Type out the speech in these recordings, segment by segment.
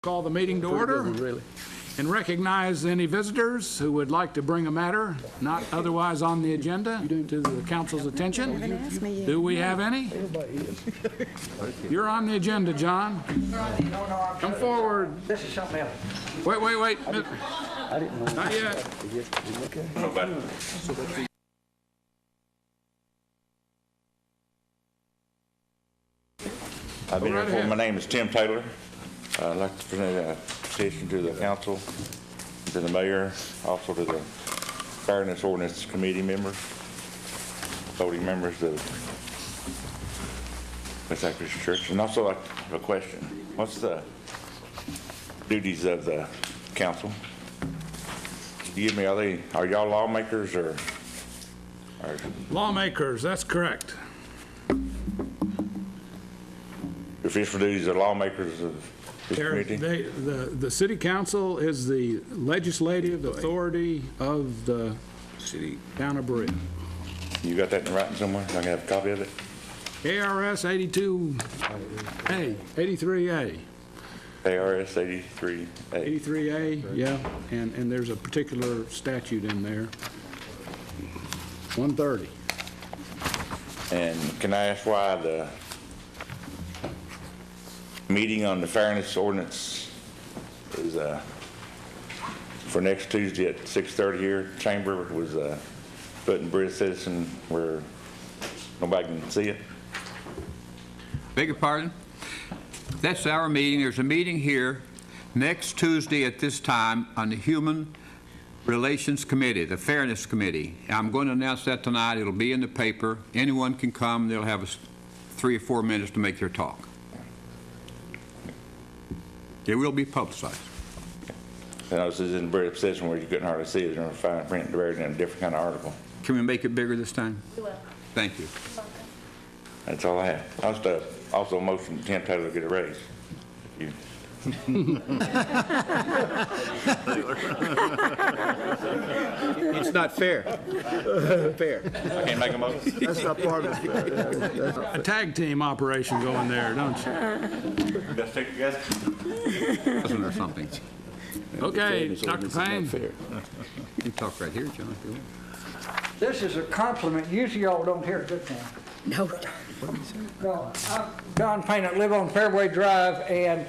Call the meeting to order and recognize any visitors who would like to bring a matter not otherwise on the agenda to the council's attention. Do we have any? You're on the agenda, John. Come forward. This is something else. Wait. Not yet. I've been here before. My name is Tim Taylor. I'd like to present a petition to the council, to the mayor, also to the Fairness Ordinance Committee members, voting members of West Christian Church, and also like a question. What's the duties of the council? You give me, are y'all lawmakers or? Lawmakers, that's correct. The official duties of lawmakers of this committee? The city council is the legislative authority of the city town of Berea. You got that in writing somewhere? I can have a copy of it? ARS 83A. ARS 83A. 83A, yeah, and there's a particular statute in there, 130. And can I ask why the meeting on the Fairness Ordinance is for next Tuesday at 6:30 here? Chamber was put in Berea Citizen where nobody can see it. Beg your pardon? That's our meeting. There's a meeting here next Tuesday at this time on the Human Relations Committee, the Fairness Committee. I'm going to announce that tonight. It'll be in the paper. Anyone can come. They'll have 3 or 4 minutes to make their talk. It will be publicized. And this is in Berea Citizen where you couldn't hardly see it. They're going to find print buried in a different kind of article. Can we make it bigger this time? We will. Thank you. That's all I have. Also motion Tim Taylor to get a raise. You. It's not fair. Fair. I can't make a motion. That's not part of it. A tag team operation going there, don't you? Let's take it together. Wasn't there something? Okay, Dr. Payne. You can talk right here, John, if you want. This is a compliment. Usually y'all don't hear a good thing. No. No, I'm John Payne. I live on Fairway Drive, and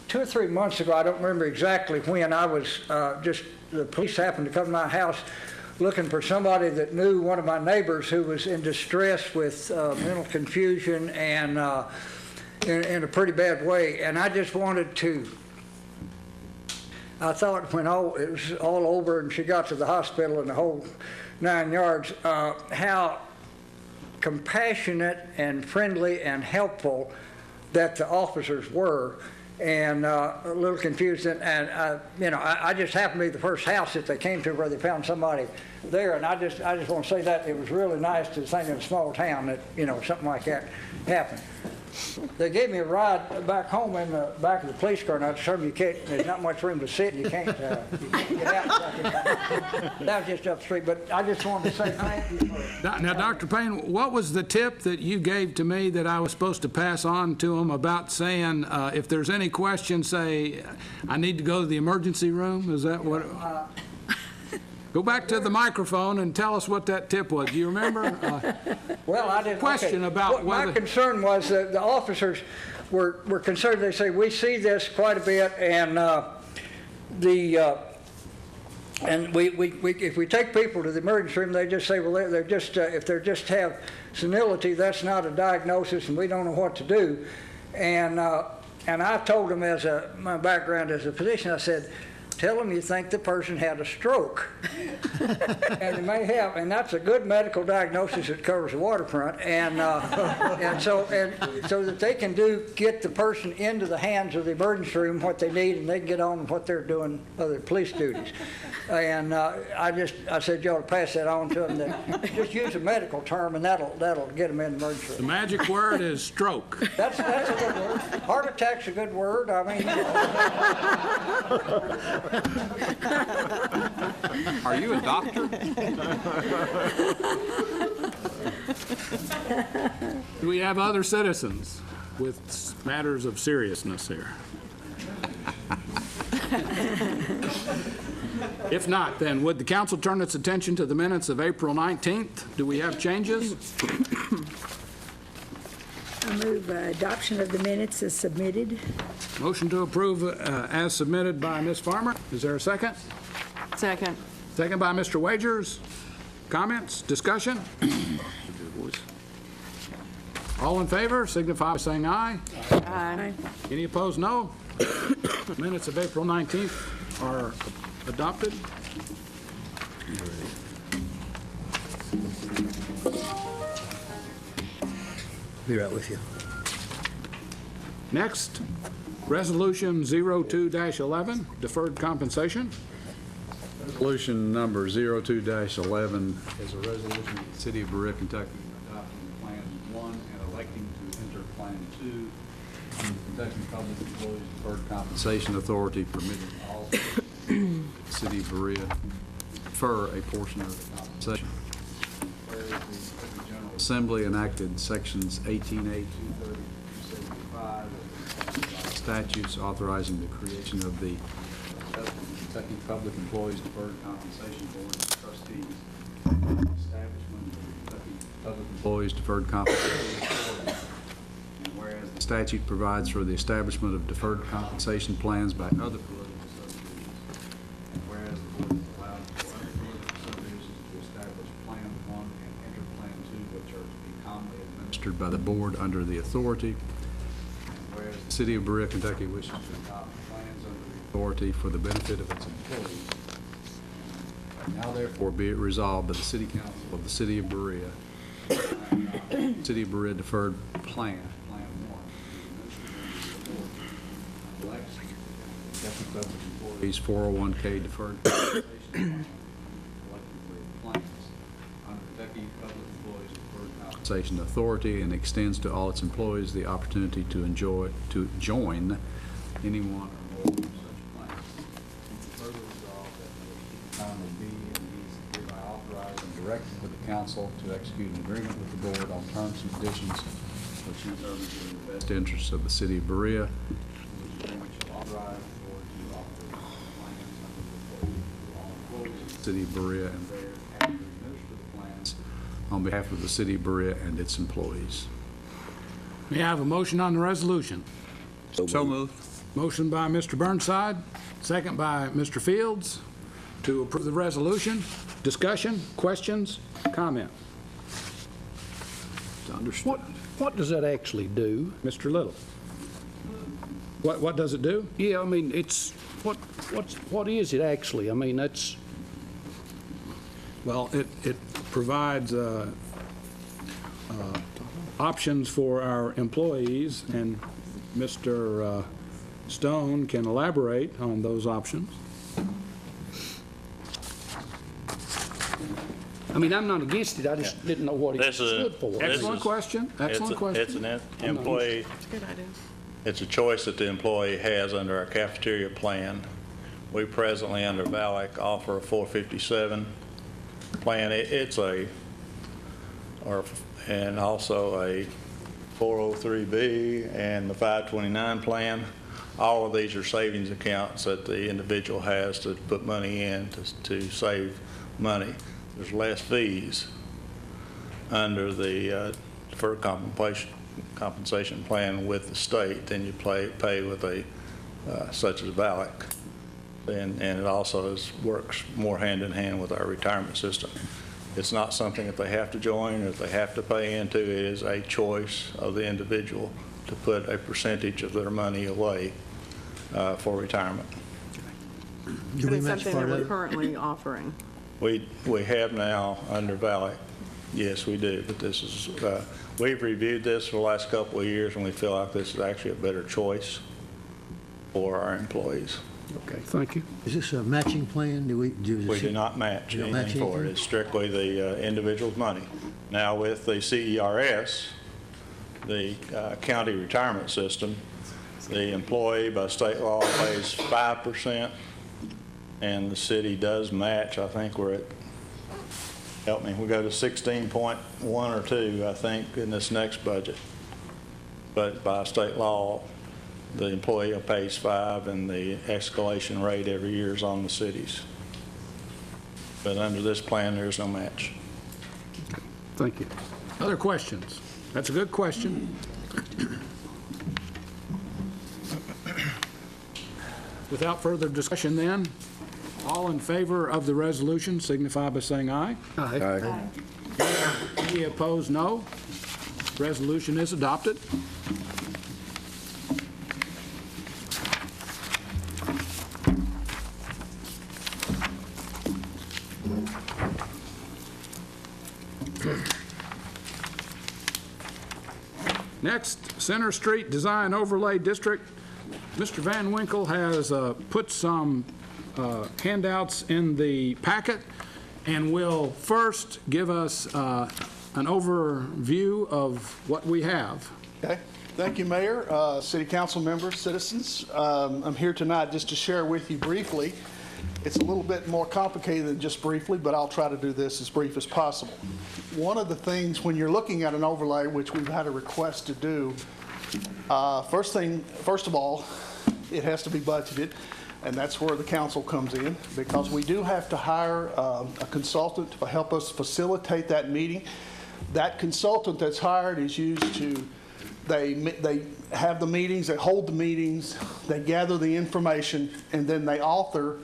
2 or 3 months ago, I don't remember exactly when, I was the police happened to come to my house looking for somebody that knew one of my neighbors who was in distress with mental confusion and in a pretty bad way. And I just wanted to, I thought when it was all over and she got to the hospital and the whole 9 yards, how compassionate and friendly and helpful that the officers were, and a little confused. And I just happened to be the first house that they came to where they found somebody there, and I just want to say that it was really nice to think in a small town that something like that happened. They gave me a ride back home in the back of the police car, and I told them there's not much room to sit, you can't get out. That was just up the street, but I just wanted to say thank you. Now, Dr. Payne, what was the tip that you gave to me that I was supposed to pass on to him about saying, if there's any question, say, I need to go to the emergency room? Is that what? Go back to the microphone and tell us what that tip was. Do you remember? Well, I didn't. Question about whether. My concern was that the officers were concerned. They say we see this quite a bit, and if we take people to the emergency room, they just say, well, they're just if they just have senility, that's not a diagnosis, and we don't know what to do. And I told them, my background as a physician, I said, tell them you think the person had a stroke. And they may have, and that's a good medical diagnosis that covers the waterfront. And so that they can get the person into the hands of the emergency room what they need, and they can get on with what they're doing, other police duties. And I said you ought to pass that on to them. That just use a medical term, and that'll get them in the emergency room. The magic word is stroke. That's a good word. Heart attack's a good word. I mean. Are you a doctor? Do we have other citizens with matters of seriousness here? If not, then would the council turn its attention to the minutes of April 19th? Do we have changes? I move adoption of the minutes as submitted. Motion to approve as submitted by Ms. Farmer. Is there a second? Second. Second by Mr. Wagers. Comments, discussion? All in favor, signify by saying aye. Aye. Any opposed, no. Minutes of April 19th are adopted. Be right with you. Next, Resolution 02-11, deferred compensation. Resolution number 02-11 is a resolution of the City of Berea, Kentucky, adopting Plan 1 and electing to enter Plan 2 in the Kentucky Public Employees Deferred Compensation Authority, permitting all the City of Berea to defer a portion of the compensation. Whereas the Kentucky General Assembly enacted Sections 18A, 230, 275 of the statutes authorizing the creation of the Kentucky Public Employees Deferred Compensation Board of Trustees, establishment of the Kentucky Public Employees Deferred Compensation Authority. And whereas the statute provides for the establishment of deferred compensation plans by other political subdivisions, and whereas the board is allowed for other political subdivisions to establish Plan 1 and enter Plan 2, which are to be commonly administered by the board under the authority, and whereas the City of Berea, Kentucky wishes to adopt plans under the authority for the benefit of its employees. Now therefore be it resolved by the City Council of the City of Berea, City of Berea Deferred Plan, Plan 1, elects Kentucky Public Employees 401K Deferred Compensation Plan, collectively plans under Kentucky Public Employees Deferred Compensation Authority, and extends to all its employees the opportunity to join any one or more of such plans. Further resolved that the Conley be and is hereby authorized and directed to the council to execute an agreement with the board on terms and conditions which he determines are in the best interests of the City of Berea, which agreement shall authorize the board to offer plans under the authority to all employees of the City of Berea and there and to administer the plans on behalf of the City of Berea and its employees. May I have a motion on the resolution? So moved. Motion by Mr. Burnside, second by Mr. Fields to approve the resolution. Discussion, questions, comment? Understood. What does that actually do? Mr. Little. What does it do? Yeah, I mean, it's, what is it actually? I mean, that's, Well, it provides options for our employees, and Mr. Stone can elaborate on those options. I mean, I'm not against it, I just didn't know what it This is- stood for. This Excellent is- question, excellent question. It's an employee, Good idea. it's a choice that the employee has under our cafeteria plan. We presently, under VALIC, offer a 457 plan. It's and also a 403B and the 529 plan. All of these are savings accounts that the individual has to put money in to save money. There's less fees under the deferred compensation plan with the state than you pay with a such as VALIC. And it also works more hand in hand with our retirement system. It's not something that they have to join or that they have to pay into. It is a choice of the individual to put a percentage of their money away for retirement. But it's something that we're currently offering. We have now under VALIC, yes, we do, but this is, we've reviewed this for the last couple of years, and we feel like this is actually a better choice for our employees. Okay, thank you. Is this a matching plan? We do not match You don't match anything for it. anything? It's strictly the individual's money. Now, with the CERS, the county retirement system, the employee by state law pays 5%, and the city does match. I think we're at, help me, we go to 16.1 or 2, I think, in this next budget. But by state law, the employee pays 5, and the escalation rate every year is on the cities. But under this plan, there is no match. Thank you. Other questions? That's a good question. Without further discussion then, all in favor of the resolution signify by saying aye. Aye. Any opposed, no. Resolution is adopted. Next, Center Street Design Overlay District. Mr. Van Winkle has put some handouts in the packet and will first give us an overview of what we have. Okay. Thank you, Mayor, City Council members, citizens. I'm here tonight just to share with you briefly. It's a little bit more complicated than just briefly, but I'll try to do this as brief as possible. One of the things when you're looking at an overlay, which we've had a request to do, first of all, it has to be budgeted, and that's where the council comes in, because we do have to hire a consultant to help us facilitate that meeting. That consultant that's hired is used to, they have the meetings, they hold the meetings, they gather the information, and then they author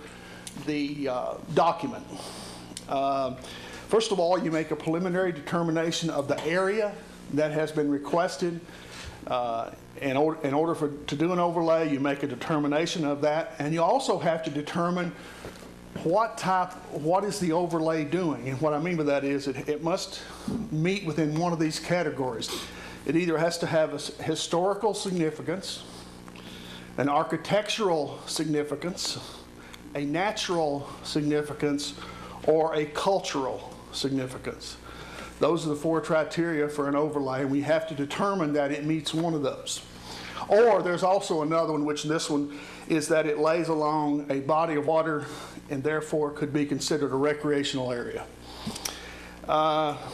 the document. First of all, you make a preliminary determination of the area that has been requested. In order to do an overlay, you make a determination of that, and you also have to determine what is the overlay doing. And what I mean by that is it must meet within one of these categories. It either has to have a historical significance, an architectural significance, a natural significance, or a cultural significance. Those are the four criteria for an overlay, and we have to determine that it meets one of those. Or there's also another one, which this one is that it lays along a body of water and therefore could be considered a recreational area.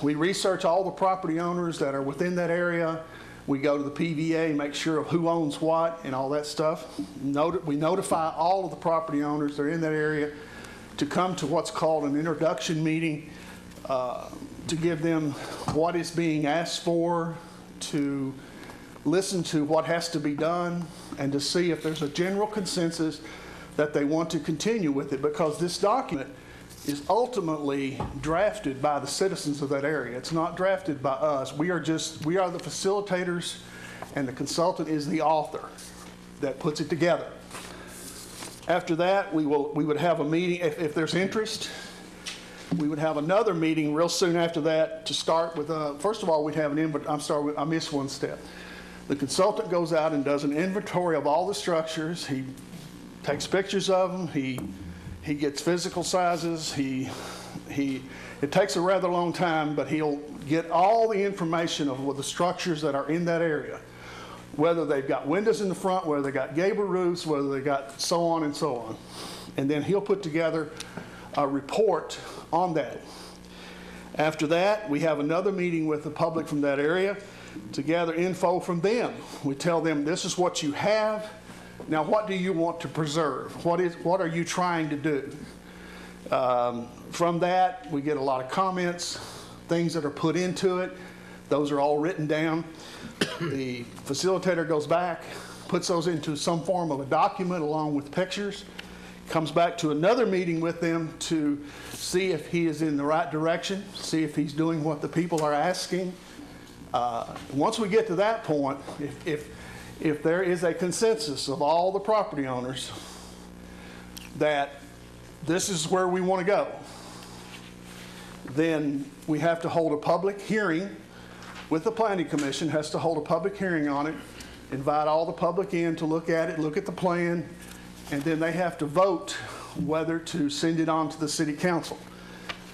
We research all the property owners that are within that area. We go to the PVA, make sure of who owns what and all that stuff. We notify all of the property owners that are in that area to come to what's called an introduction meeting, to give them what is being asked for, to listen to what has to be done, and to see if there's a general consensus that they want to continue with it, because this document is ultimately drafted by the citizens of that area. It's not drafted by us. We are the facilitators, and the consultant is the author that puts it together. After that, we would have a meeting, if there's interest. We would have another meeting real soon after that to start with, first of all, we'd have I missed one step. The consultant goes out and does an inventory of all the structures. He takes pictures of them. He gets physical sizes. It takes a rather long time, but he'll get all the information of the structures that are in that area, whether they've got windows in the front, whether they got gable roofs, whether they got so on and so on. And then he'll put together a report on that. After that, we have another meeting with the public from that area to gather info from them. We tell them, this is what you have. Now, what do you want to preserve? What are you trying to do? From that, we get a lot of comments, things that are put into it. Those are all written down. The facilitator goes back, puts those into some form of a document along with pictures, comes back to another meeting with them to see if he is in the right direction, see if he's doing what the people are asking. Once we get to that point, if there is a consensus of all the property owners that this is where we want to go, then we have to hold a public hearing with the Planning Commission, has to hold a public hearing on it, invite all the public in to look at it, look at the plan, and then they have to vote whether to send it on to the City Council.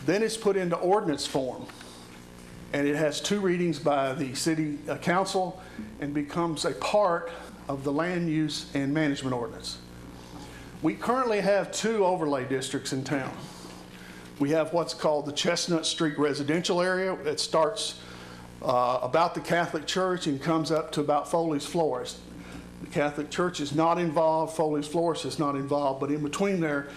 Then it's put into ordinance form, and it has 2 readings by the City Council and becomes a part of the land use and management ordinance. We currently have 2 overlay districts in town. We have what's called the Chestnut Street residential area. It starts about the Catholic Church and comes up to about Foley's Florist. The Catholic Church is not involved, Foley's Florist is not involved, but in between there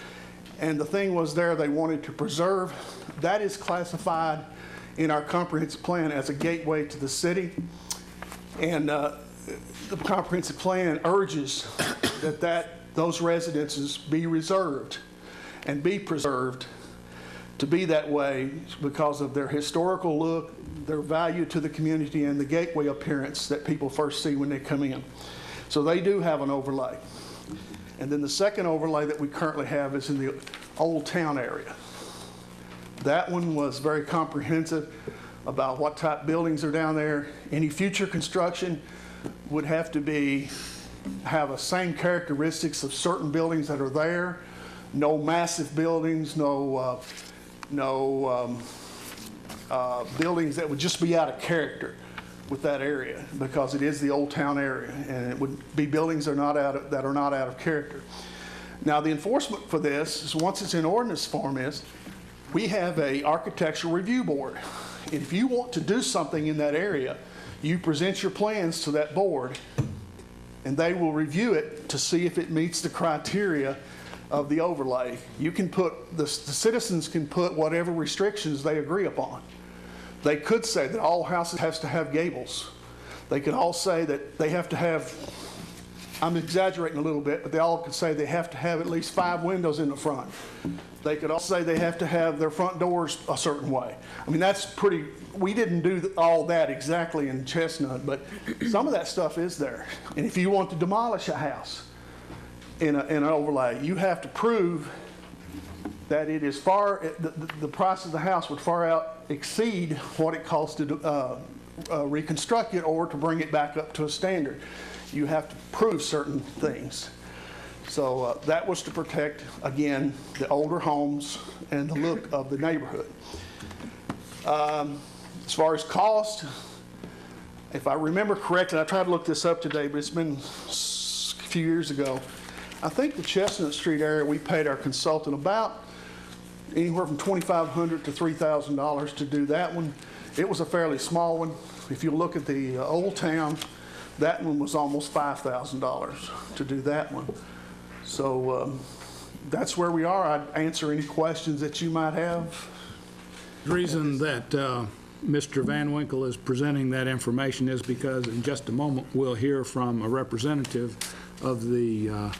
And the thing was there, they wanted to preserve. That is classified in our comprehensive plan as a gateway to the city. And the comprehensive plan urges that those residences be reserved and be preserved to be that way because of their historical look, their value to the community, and the gateway appearance that people first see when they come in. So they do have an overlay. And then the second overlay that we currently have is in the Old Town area. That one was very comprehensive about what type buildings are down there. Any future construction would have to have the same characteristics of certain buildings that are there. No massive buildings, no buildings that would just be out of character with that area, because it is the Old Town area, and it would be buildings that are not out of character. Now, the enforcement for this is, once it's in ordinance form, is we have a architectural review board. If you want to do something in that area, you present your plans to that board, and they will review it to see if it meets the criteria of the overlay. You can put, the citizens can put whatever restrictions they agree upon. They could say that all houses has to have gables. They could all say that they have to have, I'm exaggerating a little bit, but they all could say they have to have at least 5 windows in the front. They could all say they have to have their front doors a certain way. I mean, that's pretty, we didn't do all that exactly in Chestnut, but some of that stuff is there. And if you want to demolish a house in an overlay, you have to prove that it is the price of the house would far exceed what it costs to reconstruct it or to bring it back up to a standard. You have to prove certain things. So that was to protect, again, the older homes and the look of the neighborhood. As far as cost, if I remember correctly, I tried to look this up today, but it's been a few years ago. I think the Chestnut Street area, we paid our consultant about anywhere from $2,500 to $3,000 to do that one. It was a fairly small one. If you look at the Old Town, that one was almost $5,000 to do that one. So that's where we are. I'd answer any questions that you might have. The reason that Mr. Van Winkle is presenting that information is because in just a moment we'll hear from a representative of the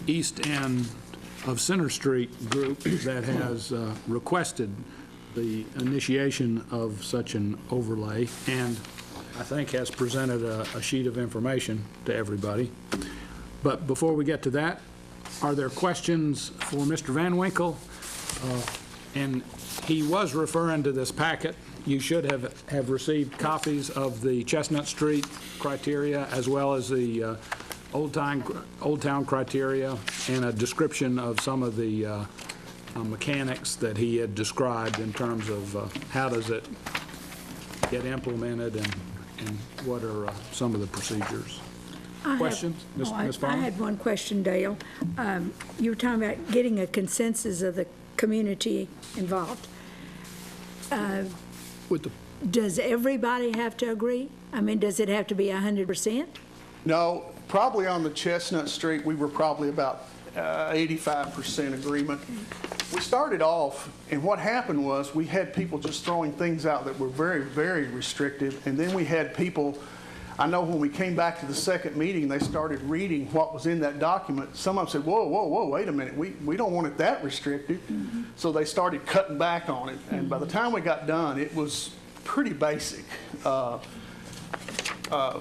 East End of Center Street group that has requested the initiation of such an overlay, and I think has presented a sheet of information to everybody. But before we get to that, are there questions for Mr. Van Winkle? And he was referring to this packet. You should have received copies of the Chestnut Street criteria as well as the Old Town criteria and a description of some of the mechanics that he had described in terms of how does it get implemented and what are some of the procedures. Questions? Ms. I Farmer? had one question, Dale. You were talking about getting a consensus of the community involved. With the Does everybody have to agree? I mean, does it have to be 100%? No, probably on the Chestnut Street, we were probably about 85% agreement. We started off, and what happened was we had people just throwing things out that were very, very restrictive, and then we had people, I know when we came back to the second meeting, they started reading what was in that document. Some of them said, whoa, whoa, whoa, wait a minute, we don't want it that restricted. So they started cutting back on it, and by the time we got done, it was pretty basic.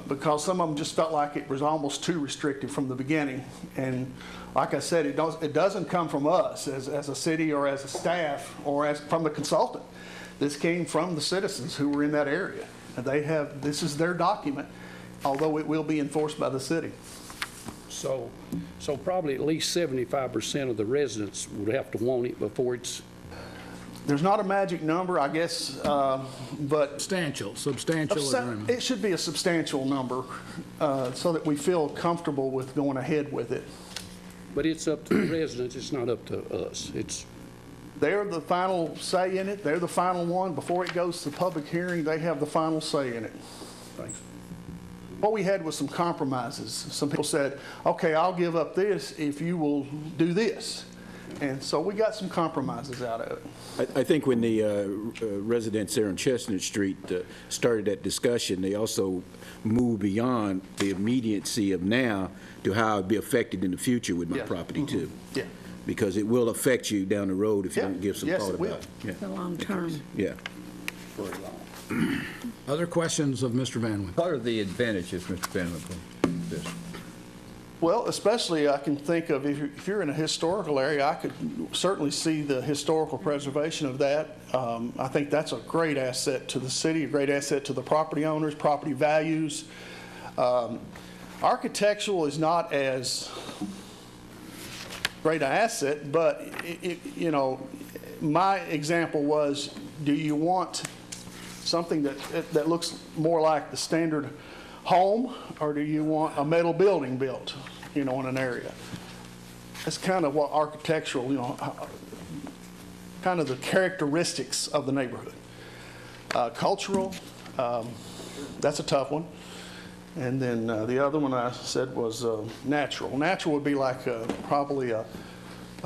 Because some of them just felt like it was almost too restrictive from the beginning. And like I said, it doesn't come from us as a city or as a staff or as from the consultant. This came from the citizens who were in that area. And this is their document, although it will be enforced by the city. So probably at least 75% of the residents would have to want it before it's... There's not a magic number, I guess, but substantial agreement. it should be a substantial number so that we feel comfortable with going ahead with it. But it's up to the residents, it's not up to us. They're the final say in it. They're the final one. Before it goes to public hearing, they have the final say in it. Thanks. what we had was some compromises. Some people said, okay, I'll give up this if you will do this. And so we got some compromises out of it. I think when the residents there on Chestnut Street started that discussion, they also moved beyond the immediacy of now to how it'd be affected in the future with my Yeah. property too. Yeah. Because it will affect you down the road if you Yeah. don't give some Yes, thought it about will. it. Yeah. The long term. Yeah. Other questions of Mr. Van Winkle? What are the advantages, Mr. Van Winkle, of this? Well, especially I can think of if you're in a historical area, I could certainly see the historical preservation of that. I think that's a great asset to the city, a great asset to the property owners, property values. Architectural is not as great an asset, but you know, my example was, do you want something that looks more like the standard home, or do you want a metal building built, you know, in an area? That's kind of what architectural, you know, kind of the characteristics of the neighborhood. Cultural, that's a tough one. And then the other one I said was natural. Natural would be like probably a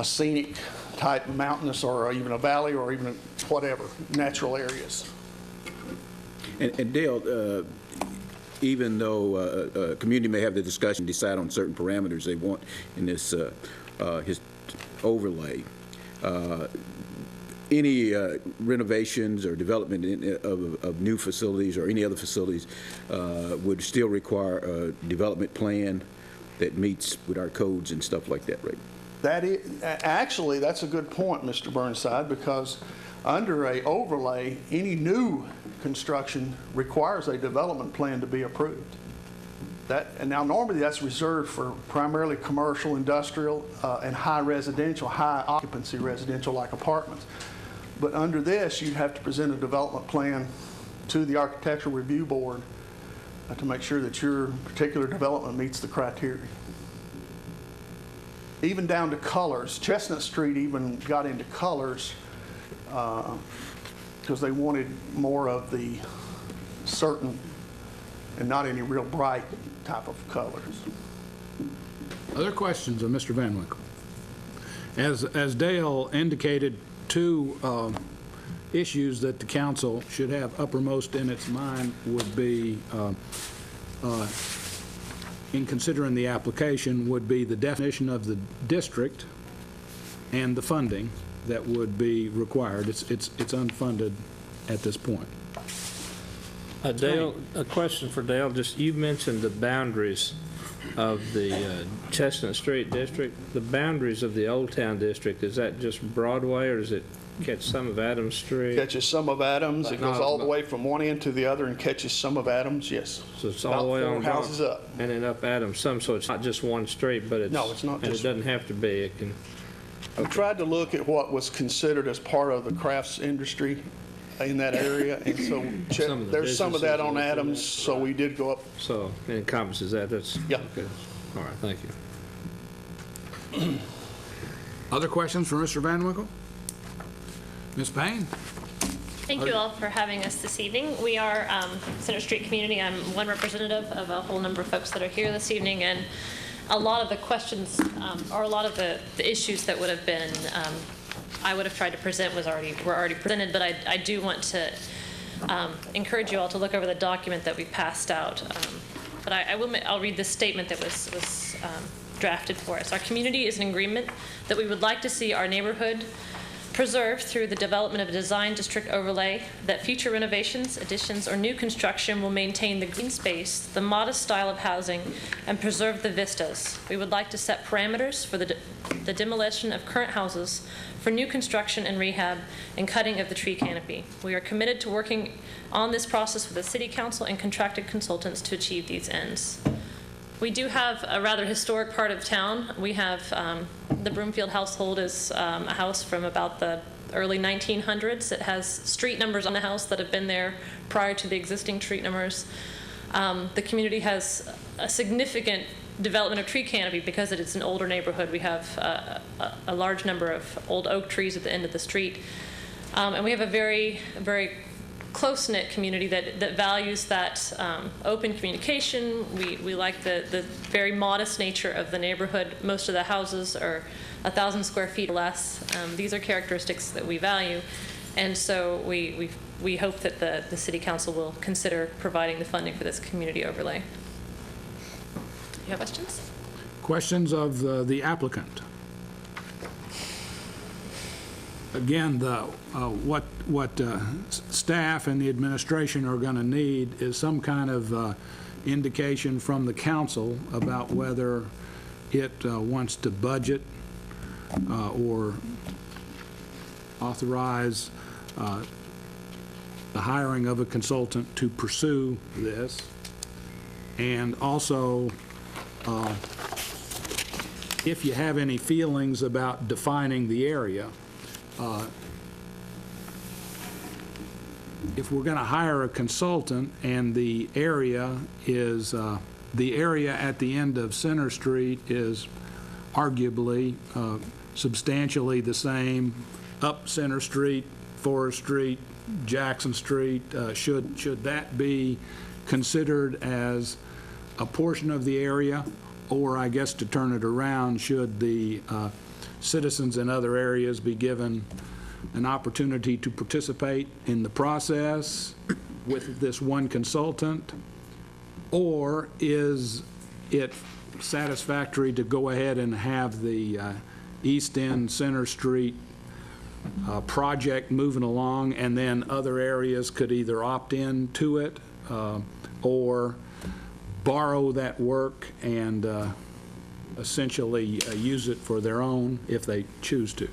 scenic type mountainous, or even a valley, or even whatever, natural areas. And Dale, even though a community may have the discussion, decide on certain parameters they want in this his overlay, any renovations or development of new facilities or any other facilities would still require a development plan that meets with our codes and stuff like that, right? That is, actually, that's a good point, Mr. Burnside, because under a overlay, any new construction requires a development plan to be approved. And now normally that's reserved for primarily commercial, industrial, and high residential, high occupancy residential like apartments. But under this, you'd have to present a development plan to the Architectural Review Board to make sure that your particular development meets the criteria. Even down to colors. Chestnut Street even got into colors because they wanted more of the certain and not any real bright type of colors. Other questions of Mr. Van Winkle? As Dale indicated, two issues that the council should have uppermost in its mind would be, in considering the application, would be the definition of the district and the funding that would be required. It's unfunded at this point. Dale, a question for Dale. Just, you mentioned the boundaries of the Chestnut Street district. The boundaries of the Old Town district, is that just Broadway, or does it catch some of Adams Street? Catches some of Adams. But It goes not- all the way from one end to the other and catches some of Adams, yes. So it's all the way on About 4 houses Broad- up. And then up Adams some, so it's not just one street, but it's... No, it's not And just- it doesn't have to be, it can... We tried to look at what was considered as part of the crafts industry in that area, and so Some of the there's some of that businesses on within Adams, it. so we did go up. So it encompasses that, that's... Yeah. Okay. All right, thank you. Other questions for Mr. Van Winkle? Ms. Payne? Thank you all for having us this evening. We are Center Street Community. I'm one representative of a whole number of folks that are here this evening, and a lot of the questions or a lot of the issues that would have been I would have tried to present were already presented, but I do want to encourage you all to look over the document that we passed out. But I'll read this statement that was drafted for us. Our community is in agreement that we would like to see our neighborhood preserved through the development of a design district overlay, that future renovations, additions, or new construction will maintain the green space, the modest style of housing, and preserve the vistas. We would like to set parameters for the demolition of current houses, for new construction and rehab, and cutting of the tree canopy. We are committed to working on this process with the City Council and contracted consultants to achieve these ends. We do have a rather historic part of town. We have the Broomfield household is a house from about the early 1900s. It has street numbers on the house that have been there prior to the existing street numbers. The community has a significant development of tree canopy because it's an older neighborhood. We have a large number of old oak trees at the end of the street. And we have a very, very close-knit community that values that open communication. We like the very modest nature of the neighborhood. Most of the houses are 1,000 square feet or less. These are characteristics that we value. And so we hope that the City Council will consider providing the funding for this community overlay. You have questions? Questions of the applicant? Again, what staff and the administration are going to need is some kind of indication from the council about whether it wants to budget or authorize the hiring of a consultant to pursue this, and also if you have any feelings about defining the area. If we're going to hire a consultant and the area is, the area at the end of Center Street is arguably substantially the same up Center Street, Forest Street, Jackson Street, should that be considered as a portion of the area? Or I guess to turn it around, should the citizens in other areas be given an opportunity to participate in the process with this one consultant? Or is it satisfactory to go ahead and have the East End Center Street project moving along, and then other areas could either opt in to it or borrow that work and essentially use it for their own if they choose to?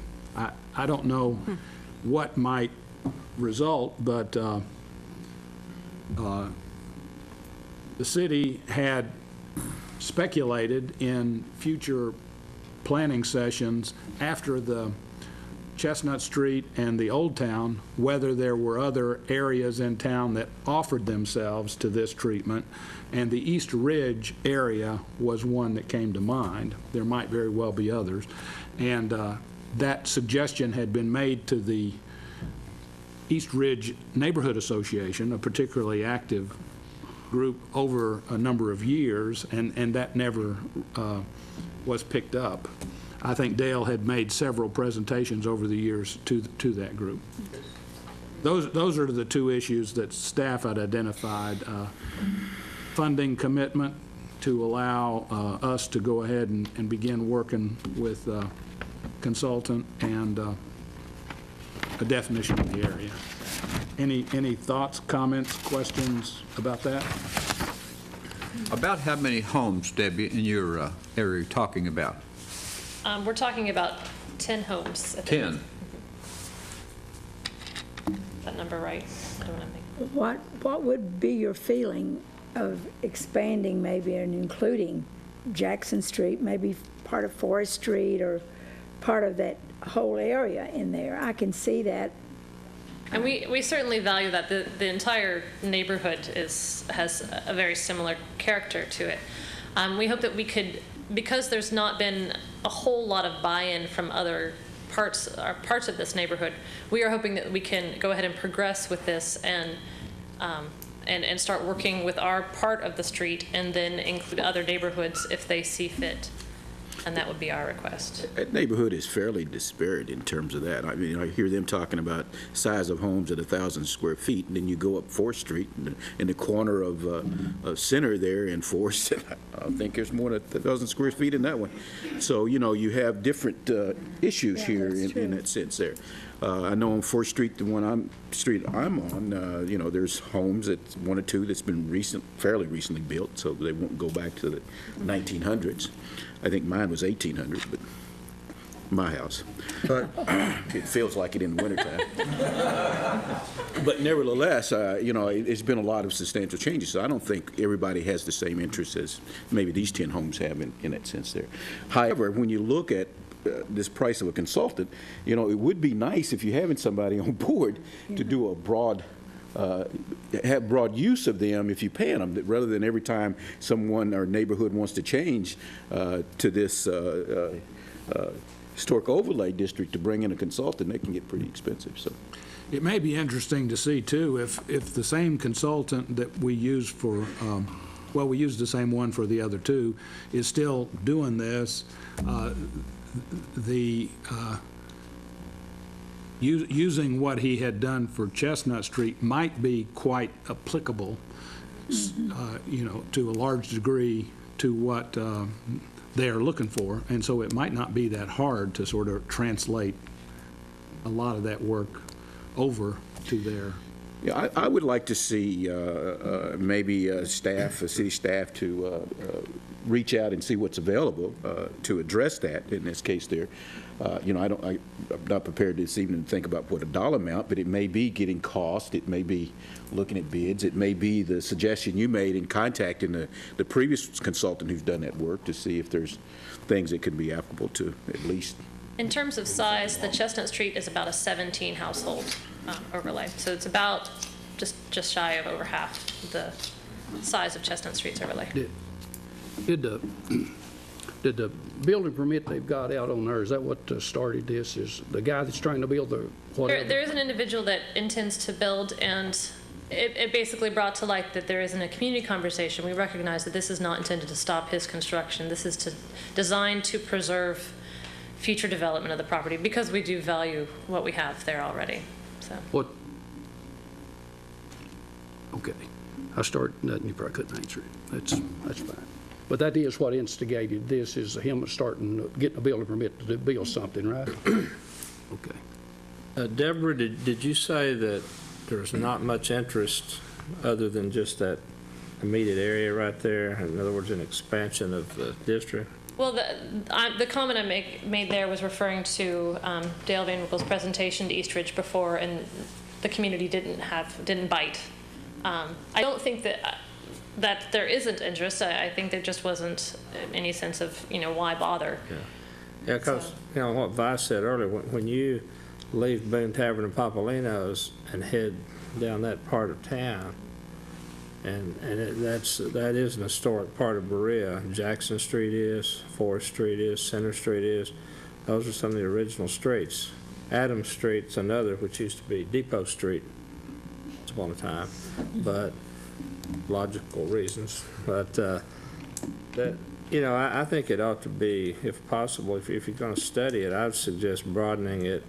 I don't know what might result, but the city had speculated in future planning sessions after the Chestnut Street and the Old Town whether there were other areas in town that offered themselves to this treatment, and the East Ridge area was one that came to mind. There might very well be others, and that suggestion had been made to the East Ridge Neighborhood Association, a particularly active group over a number of years, and that never was picked up. I think Dale had made several presentations over the years to that group. Those are the two issues that staff had identified. Funding commitment to allow us to go ahead and begin working with consultant, and a definition of the area. Any thoughts, comments, questions about that? About how many homes, Debbie, in your area are you talking about? We're talking about 10 homes. 10. Is that number right? I don't know. What would be your feeling of expanding maybe and including Jackson Street, maybe part of Forest Street or part of that whole area in there? I can see that. And we certainly value that. The entire neighborhood has a very similar character to it. We hope that we could, because there's not been a whole lot of buy-in from other parts of this neighborhood, we are hoping that we can go ahead and progress with this and start working with our part of the street, and then include other neighborhoods if they see fit. And that would be our request. That neighborhood is fairly disparate in terms of that. I mean, I hear them talking about size of homes at 1,000 square feet, and then you go up 4th Street in the corner of Center there in Forest, and I think there's more than 1,000 square feet in that one. So, you know, you have different issues here in that sense there. I know on 4th Street, the one I'm on, you know, there's homes that one or two that's been fairly recently built, so they won't go back to the 1900s. I think mine was 1800, but my house. But it feels like it in the wintertime. But nevertheless, you know, it's been a lot of substantial changes. So I don't think everybody has the same interest as maybe these 10 homes have in that sense there. However, when you look at this price of a consultant, you know, it would be nice if you're having somebody on board to do a broad have broad use of them if you pay them, rather than every time someone or neighborhood wants to change to this historic overlay district to bring in a consultant, they can get pretty expensive. So, It may be interesting to see, too, if the same consultant that we use for, well, we used the same one for the other two, is still doing this, using what he had done for Chestnut Street might be quite applicable, you know, to a large degree to what they are looking for. And so it might not be that hard to sort of translate a lot of that work over to their. Yeah, I would like to see maybe city staff to reach out and see what's available to address that. In this case there, you know, I'm not prepared this evening to think about what a dollar amount, but it may be getting cost, it may be looking at bids, it may be the suggestion you made in contacting the previous consultant who's done that work to see if there's things that could be applicable to at least. In terms of size, the Chestnut Street is about a 17 household overlay. So it's about just shy of over half the size of Chestnut Street's overlay. Did the building permit they've got out on there, is that what started this? Is the guy that's trying to build the whatever? There is an individual that intends to build, and it basically brought to light that there isn't a community conversation. We recognize that this is not intended to stop his construction. This is designed to preserve future development of the property because we do value what we have there already. So. What? Okay. I started, nothing, you probably couldn't answer it. That's fine. But that is what instigated this, is him getting a building permit to build something, right? Okay. Deborah, did you say that there's not much interest other than just that immediate area right there? In other words, an expansion of the district? Well, the comment I made there was referring to Dale Van Winkle's presentation to Eastridge before, and the community didn't bite. I don't think that there isn't interest. I think there just wasn't any sense of, you know, why bother. Yeah, because, you know, what Vice said earlier, when you leave Boone Tavern and Papolino's and head down that part of town, and that is an historic part of Berea. Jackson Street is, Forest Street is, Center Street is. Those are some of the original streets. Adams Street's another, which used to be Depot Street once upon a time, but logical reasons. But that, you know, I think it ought to be, if possible, if you're going to study it, I'd suggest broadening it,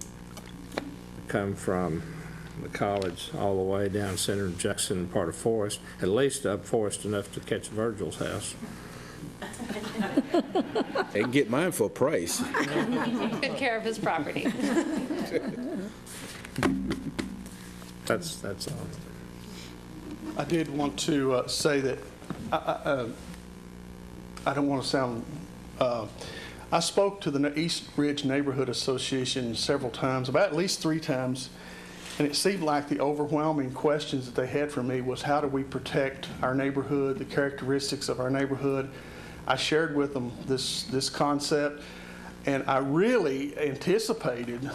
come from the college all the way down Center of Jackson and part of Forest, at least up Forest enough to catch Virgil's house. They can get mine for a price. Good care of his property. That's all. I did want to say that I don't want to sound. I spoke to the East Ridge Neighborhood Association several times, about at least 3 times, and it seemed like the overwhelming questions that they had for me was, how do we protect our neighborhood, the characteristics of our neighborhood? I shared with them this concept, and I really anticipated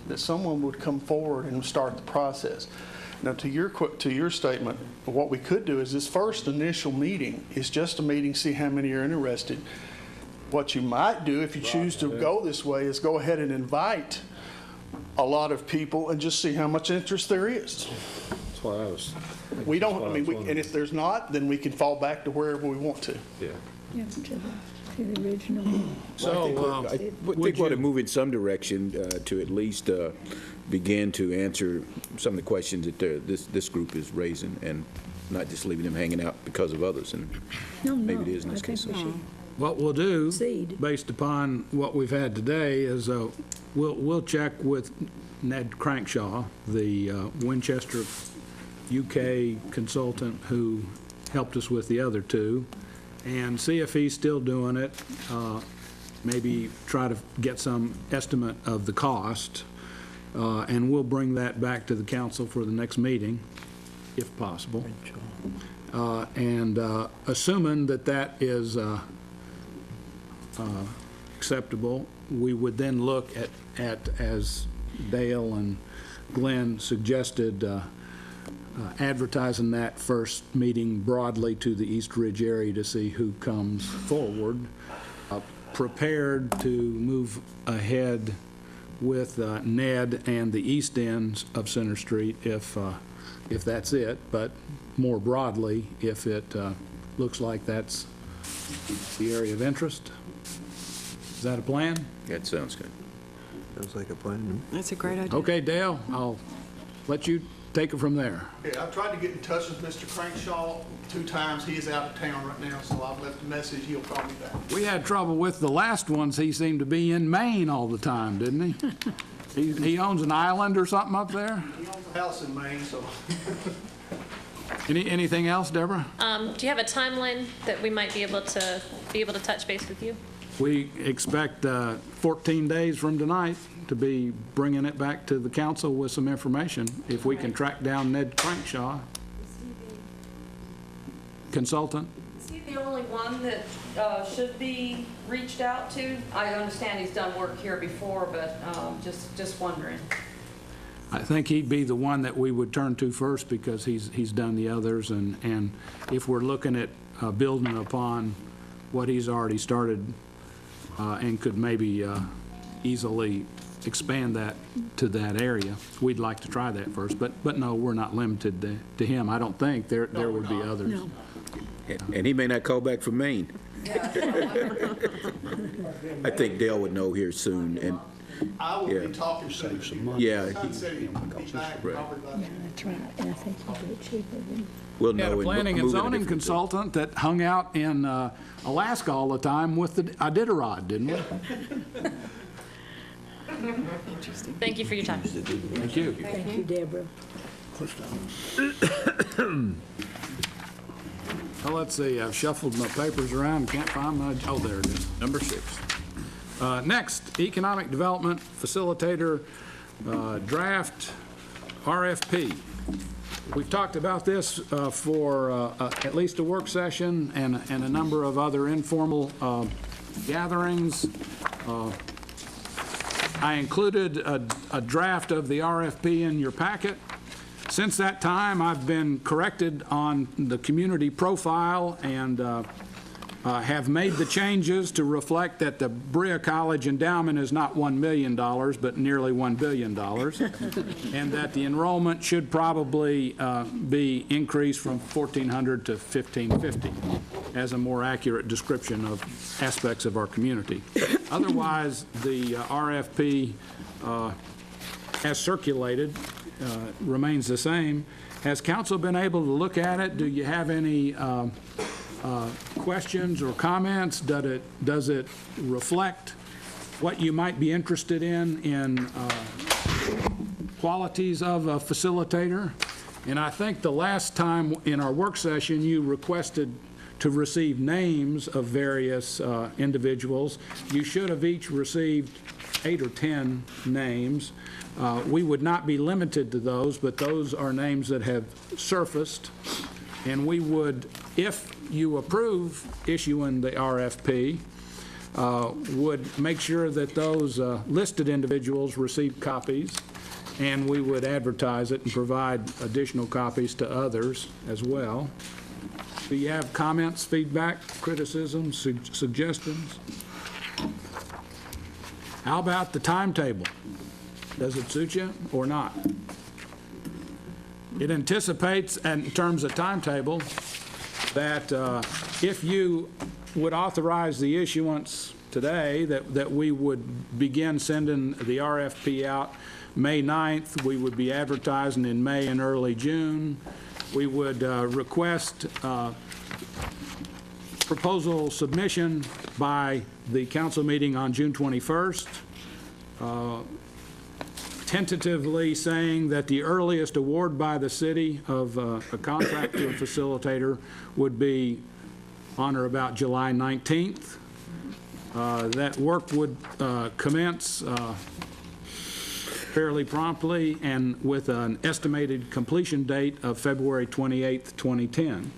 that someone would come forward and start the process. Now, to your statement, what we could do is this first initial meeting is just a meeting, see how many are interested. What you might do, if you choose to go this way, is go ahead and invite a lot of people and just see how much interest there is. That's what I was. We don't, I mean, and if there's not, then we can fall back to wherever we want to. Yeah. Yeah, to the original. So, I think we ought to move in some direction to at least begin to answer some of the questions that this group is raising, and not just leaving them hanging out because of others. And maybe it is in this case. what we'll do, Proceed. based upon what we've had today, is we'll check with Ned Crankshaw, the Winchester UK consultant who helped us with the other two, and see if he's still doing it. Maybe try to get some estimate of the cost, and we'll bring that back to the council for the next meeting, if possible. And assuming that is acceptable, we would then look at, as Dale and Glenn suggested, advertising that first meeting broadly to the East Ridge area to see who comes forward, prepared to move ahead with Ned and the east ends of Center Street if that's it, but more broadly, if it looks like that's the area of interest. Is that a plan? That sounds good. Sounds like a plan. That's a great idea. Okay, Dale, I'll let you take it from there. Okay, I've tried to get in touch with Mr. Crankshaw 2 times. He is out of town right now, so I've left a message. He'll call me back. We had trouble with the last ones. He seemed to be in Maine all the time, didn't he? He owns an island or something up there? He owns a house in Maine, so. Anything else, Deborah? Do you have a timeline that we might be able to touch base with you? We expect 14 days from tonight to be bringing it back to the council with some information, if we can track down Ned Crankshaw, consultant. Is he the only one that should be reached out to? I understand he's done work here before, but just wondering. I think he'd be the one that we would turn to first because he's done the others, and if we're looking at building upon what he's already started and could maybe easily expand that to that area, we'd like to try that first. But no, we're not limited to him. I don't think there would be others. No. And he may not call back from Maine. I think Dale would know here soon, and I will Yeah. be talking to him. yeah, Son said he'd be back probably by Yeah, that's right. And I think he'll do it cheaper than. we'll We had know. a planning and move in a zoning different- consultant that hung out in Alaska all the time with the Iditarod, didn't we? Thank you for your time. Thank you. Thank you, Deborah. Well, let's see, I've shuffled my papers around, can't find my, oh, there it is, number 6. Next, Economic Development Facilitator Draft RFP. We've talked about this for at least a work session and a number of other informal gatherings. I included a draft of the RFP in your packet. Since that time, I've been corrected on the community profile and have made the changes to reflect that the Berea College endowment is not $1 million, but nearly $1 billion, and that the enrollment should probably be increased from 1,400 to 1,550 as a more accurate description of aspects of our community. Otherwise, the RFP as circulated remains the same. Has council been able to look at it? Do you have any questions or comments? Does it reflect what you might be interested in qualities of a facilitator? And I think the last time in our work session, you requested to receive names of various individuals. You should have each received 8 or 10 names. We would not be limited to those, but those are names that have surfaced. And we would, if you approve issuing the RFP, would make sure that those listed individuals receive copies, and we would advertise it and provide additional copies to others as well. Do you have comments, feedback, criticisms, suggestions? How about the timetable? Does it suit you or not? It anticipates, in terms of timetable, that if you would authorize the issuance today, that we would begin sending the RFP out May 9th. We would be advertising in May and early June. We would request proposal submission by the council meeting on June 21st. Tentatively saying that the earliest award by the city of a contract to a facilitator would be on or about July 19th. That work would commence fairly promptly and with an estimated completion date of February 28th, 2010.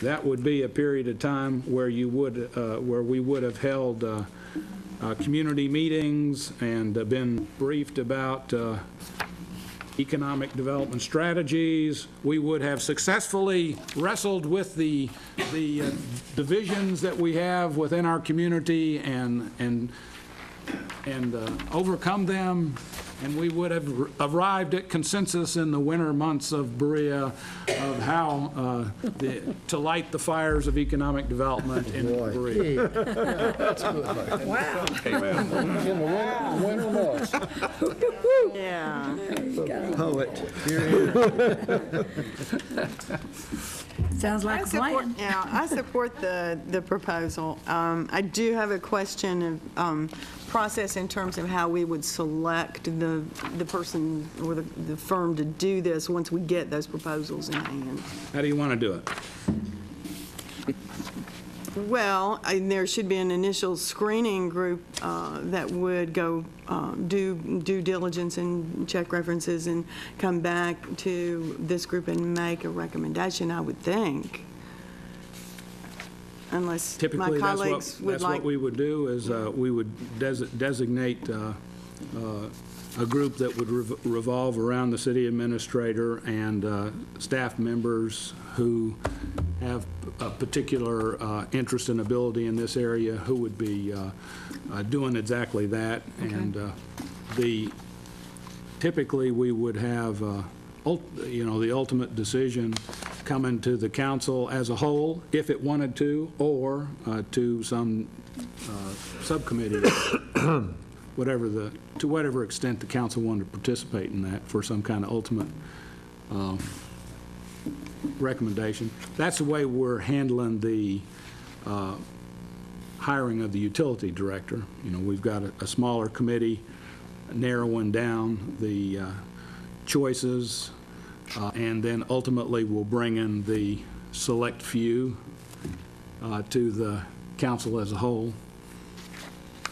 That would be a period of time where you would, where we would have held community meetings and been briefed about economic development strategies. We would have successfully wrestled with the divisions that we have within our community and overcome them, and we would have arrived at consensus in the winter months of Berea of how to light the fires of economic development in Berea. Wow. In the winter months. Yeah. Poet. Sounds like a plan. Yeah, I support the proposal. I do have a question of process in terms of how we would select the person or the firm to do this once we get those proposals in hand. How do you want to do it? Well, there should be an initial screening group that would go do due diligence and check references and come back to this group and make a recommendation, I would think. Unless my Typically, colleagues would that's like. what we would do, is we would designate a group that would revolve around the city administrator and staff members who have a particular interest and ability in this area, who would be doing exactly that. Okay. And typically, we would have, the ultimate decision coming to the council as a whole, if it wanted to, or to some subcommittee, to whatever extent the council wanted to participate in that for some kind of ultimate recommendation. That's the way we're handling the hiring of the utility director. We've got a smaller committee narrowing down the choices, and then ultimately we'll bring in the select few to the council as a whole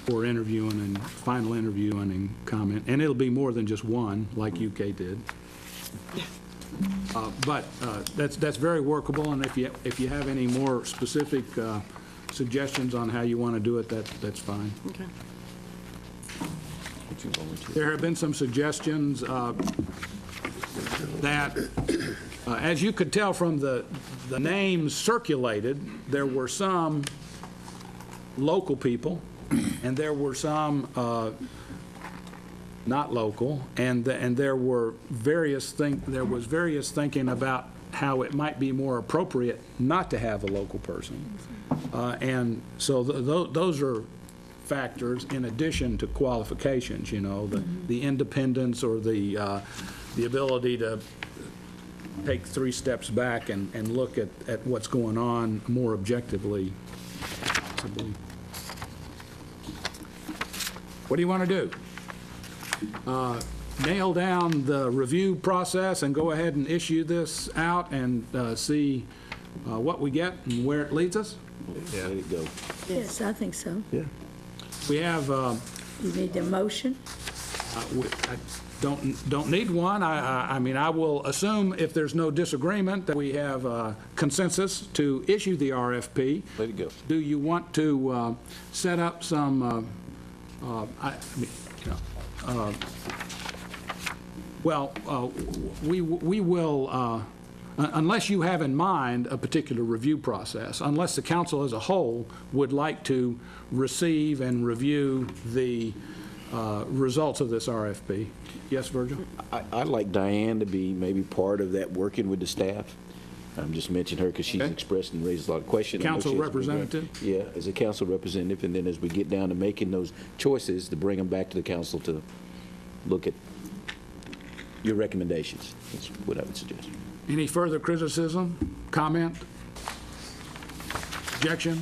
for interviewing and final interviewing and comment. And it'll be more than just one, like UK did. But that's very workable, and if you have any more specific suggestions on how you want to do it, that's fine. Okay. There have been some suggestions that, as you could tell from the names circulated, there were some local people, and there were some not local, and there was various thinking about how it might be more appropriate not to have a local person. And so those are factors in addition to qualifications, the independence or the ability to take 3 steps back and look at what's going on more objectively. What do you want to do? Nail down the review process and go ahead and issue this out and see what we get and where it leads us? Let it go. Yes, I think so. Yeah. We have, You need a motion? I don't need one. I mean, I will assume if there's no disagreement that we have consensus to issue the RFP. Let it go. Do you want to set up some, we will, unless you have in mind a particular review process, unless the council as a whole would like to receive and review the results of this RFP. Yes, Virgil? I'd like Diane to be maybe part of that, working with the staff. I'm just mentioning her because she's expressed and raised a lot of questions. Council representative? Yeah, as a council representative, and then as we get down to making those choices, to bring them back to the council to look at your recommendations. That's what I would suggest. Any further criticism, comment, objection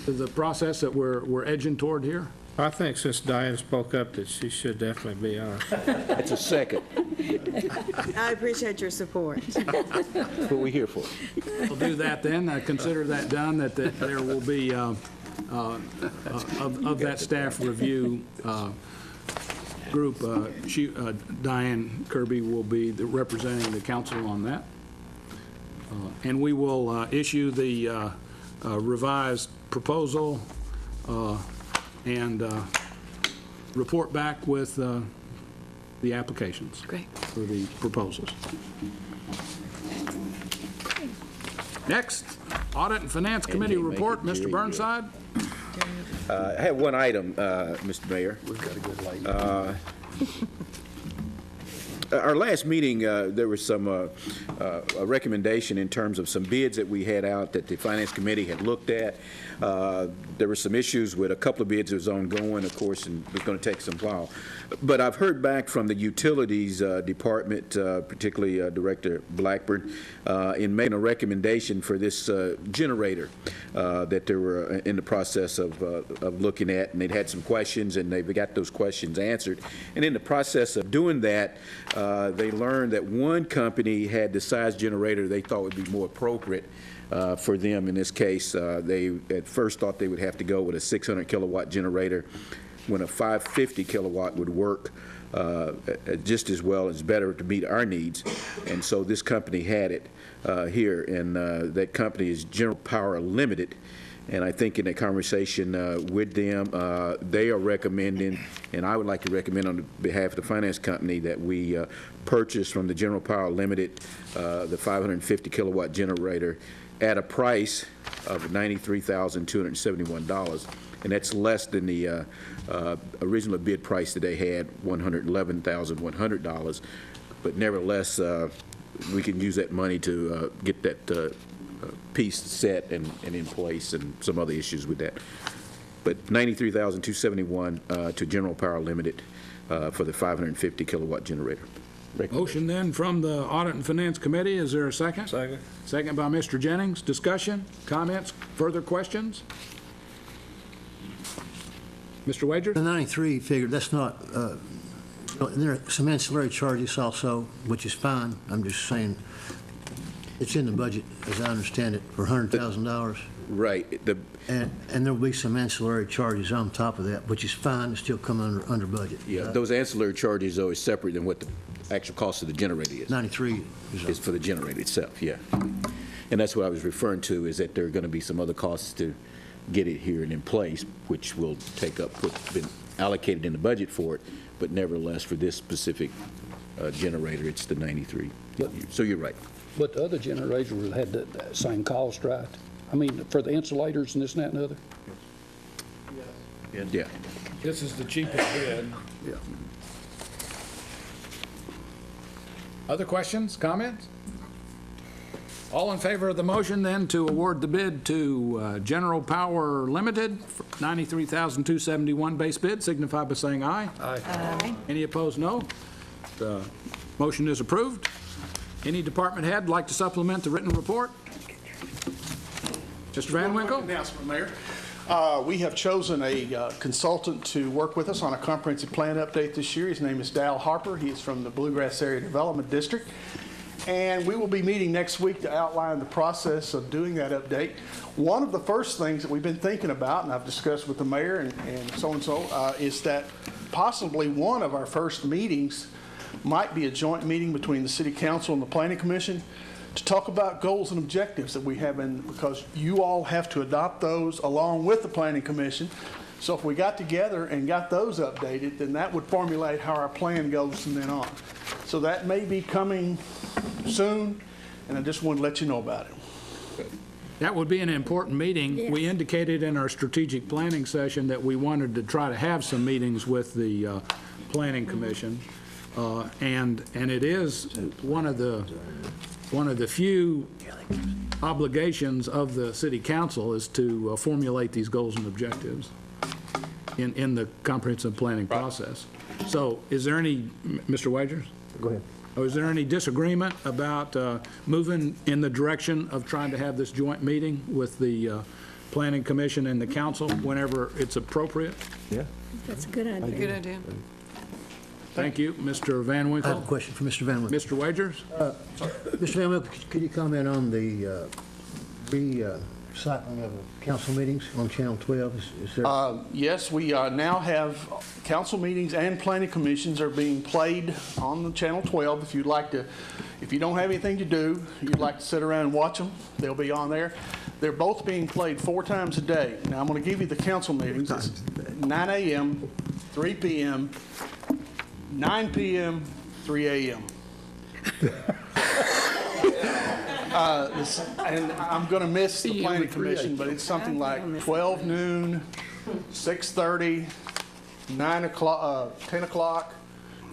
to the process that we're edging toward here? I think since Diane spoke up that she should definitely be on. That's a second. I appreciate your support. That's what we're here for. We'll do that then. Consider that done, that there will be, of that staff review group, Diane Kirby will be representing the council on that. And we will issue the revised proposal and report back with the applications. Great. For the proposals. Next, Audit and Finance Committee make report, it Mr. Jerry, Burnside. I have one item, Mr. Mayor. We've got a good lady. Our last meeting, there was some a recommendation in terms of some bids that we had out that the Finance Committee had looked at. There were some issues with a couple of bids that was ongoing, of course, and it was going to take some while. But I've heard back from the Utilities Department, particularly Director Blackburn, in making a recommendation for this generator that they were in the process of looking at, and they'd had some questions, and they've got those questions answered. And in the process of doing that, they learned that one company had the size generator they thought would be more appropriate for them. In this case, they at first thought they would have to go with a 600 kilowatt generator when a 550 kilowatt would work just as well, as better to meet our needs. And so this company had it here, and that company is General Power Limited. And I think in a conversation with them, they are recommending, and I would like to recommend on behalf of the finance company, that we purchase from the General Power Limited the 550 kilowatt generator at a price of $93,271. And that's less than the original bid price that they had, $111,100. But nevertheless, we can use that money to get that piece set and in place, and some other issues with that. But $93,271 to General Power Limited for the 550 kilowatt generator. Motion then from the Audit and Finance Committee. Is there a second? Second. Second by Mr. Jennings. Discussion, comments, further questions? Mr. Wager? The 93 figure, that's not, there are some ancillary charges also, which is fine. I'm just saying, it's in the budget, as I understand it, for $100,000. Right. And there will be some ancillary charges on top of that, which is fine, it's still coming under budget. Yeah, those ancillary charges, though, is separate than what the actual cost of the generator is. 93 is for the generator itself, yeah. And that's what I was referring to, is that there are going to be some other costs to get it here and in place, which will take up what's been allocated in the budget for it, but nevertheless, for this specific generator, it's the 93. So you're right. But the other generator had the same cost, right? I mean, for the insulators and this and that and the other? Yeah. This is the cheapest bid. Yeah. Other questions, comments? All in favor of the motion then to award the bid to General Power Limited, for $93,271 base bid, signify by saying aye. Aye. Any opposed, no. The motion is approved. Any department head like to supplement the written report? Mr. Van Winkle? Announcement, Mayor. We have chosen a consultant to work with us on a comprehensive plan update this year. His name is Dal Harper. He is from the Bluegrass Area Development District. And we will be meeting next week to outline the process of doing that update. One of the first things that we've been thinking about, and I've discussed with the mayor and so-and-so, is that possibly one of our first meetings might be a joint meeting between the City Council and the Planning Commission to talk about goals and objectives that we have because you all have to adopt those along with the Planning Commission. So if we got together and got those updated, then that would formulate how our plan goes from then on. So that may be coming soon, and I just wanted to let you know about it. That would be an important meeting. Yes. We indicated in our strategic planning session that we wanted to try to have some meetings with the Planning Commission. And it is one of the few obligations of the City Council is to formulate these goals and objectives in the comprehensive planning process. So is there any, Mr. Wagers? Go ahead. Or is there any disagreement about moving in the direction of trying to have this joint meeting with the Planning Commission and the council whenever it's appropriate? Yeah. That's a good idea. Good idea. Thank you, Mr. Van I Winkle. have a question for Mr. Van Winkle. Mr. Wagers? Mr. Van Winkle, could you comment on the recycling of council meetings on Channel 12? Is there? Yes, we now have council meetings and planning commissions are being played on the Channel 12. If you'd like to, if you don't have anything to do, you'd like to sit around and watch them, they'll be on there. They're both being played 4 times a day. Now, I'm going to give you the council meetings. It's 9 a.m., 3 p.m., 9 p.m., 3 a.m. And I'm going to miss the planning commission, but it's something like 12 noon, 6:30, 9 o'clock, 10 o'clock,